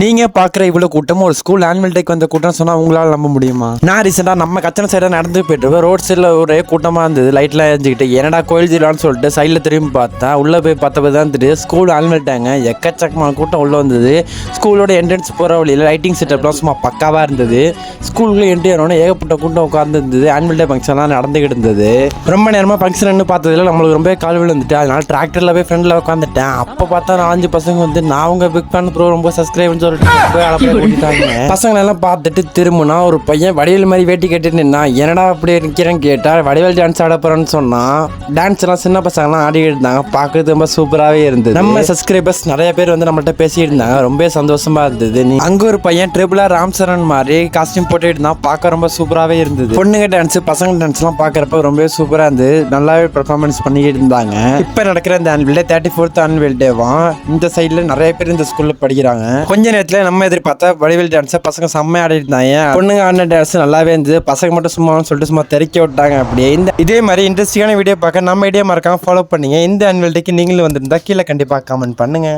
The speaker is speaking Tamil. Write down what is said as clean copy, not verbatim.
நீங்கள் பார்க்குற இவ்வளோ கூட்டம் ஒரு ஸ்கூல் ஆனுவல் டேக்கு வந்த கூட்டம் சொன்னால் உங்களால் நம்ப முடியுமா? நான் ரீசெண்டாக நம்ம கச்சனை சைடாக நடந்து போயிட்டு ரோட் சைடில் ஒரே கூட்டமாக இருந்தது. லைட்லாம் எரிஞ்சிக்கிட்டு என்னடா கோயில் ஜிலான்னு சொல்லிட்டு சைடில் திரும்பி பார்த்தா உள்ளே போய் பார்த்தப்ப தான் தெரியுது ஸ்கூல் ஆனுவல் டேங்க. எக்கச்சக்கமான கூட்டம் உள்ளே வந்தது. ஸ்கூலோட என்ட்ரன்ஸ் போகிற வழியில் லைட்டிங் செட்டப்லாம் சும்மா பக்காவாக இருந்தது. ஸ்கூலுக்குள்ளே என்ட்ரி ஆனோடனே ஏகப்பட்ட கூட்டம் உட்கார்ந்து இருந்தது. ஆனுவல் டே ஃபங்க்ஷன்லாம் நடந்துக்கிட்டு இருந்தது. ரொம்ப நேரமாக ஃபங்க்ஷன் பார்த்ததில் நம்மளுக்கு ரொம்ப கால் விழுந்துட்டு அதனால் டிராக்டரில் போய் ஃப்ரெண்டில் உட்காந்துட்டேன். அப்போ பார்த்தா 4 பசங்க வந்து நான் உங்கள் பிக் ஃபேன் ப்ரோ ரொம்ப சப்ஸ்கிரைப்னு சொல்லிட்டு பசங்களை எல்லாம் பார்த்துட்டு திரும்பினா ஒரு பையன் வடிவேல் மாதிரி வேட்டி கேட்டுட்டு நின்னா. என்னடா அப்படி நிற்கிறேன்னு கேட்டா வடிவேல் டான்ஸ் ஆட போறேன்னு சொன்னா. டான்ஸ் எல்லாம் சின்ன பசங்கலாம் ஆடிட்டு இருந்தாங்க. பார்க்கறது ரொம்ப சூப்பராகவே இருந்தது. நம்ம சப்ஸ்கிரைபர்ஸ் நிறைய பேர் வந்து நம்மள்ட்ட பேசிட்டு இருந்தாங்க. ரொம்ப சந்தோஷமா இருந்தது. அங்க ஒரு பையன் ட்ரிபிளா ராம் சரண் மாதிரி காஸ்டியூம் போட்டுட்டு இருந்தான். பார்க்க ரொம்ப சூப்பராகவே இருந்தது. பொண்ணுங்க டான்ஸ் பசங்க டான்ஸ் எல்லாம் பார்க்கறப்ப ரொம்ப சூப்பரா இருந்தது. நல்லாவே பெர்ஃபார்மன்ஸ் பண்ணிக்கிட்டு இருந்தாங்க. இப்ப நடக்கிற இந்த ஆனுவல் டே 34th ஆனுவல் டேவா இந்த சைட்ல நிறைய பேர் இந்த ஸ்கூல்ல படிக்கிறாங்க. கொஞ்ச நேரத்துல நம்ம எதிர்பார்த்தா வடிவேல் டான்ஸை பசங்க செம்மையா ஆடிட்டு இருந்தாங்க. பொண்ணுங்க ஆடின டான்ஸ் நல்லாவே இருந்தது. பசங்க மட்டும் சும்மான்னு சொல்லிட்டு சும்மா தெறிக்க விட்டாங்க. அப்படியே இதே மாதிரி இன்ட்ரெஸ்டிங்கான வீடியோ பார்க்க நம்ம ஐடியா மறக்காம ஃபாலோ பண்ணீங்க. இந்த ஆனுவல் டேக்கு நீங்களும் வந்திருந்தா கீழே கண்டிப்பா கமெண்ட் பண்ணுங்க.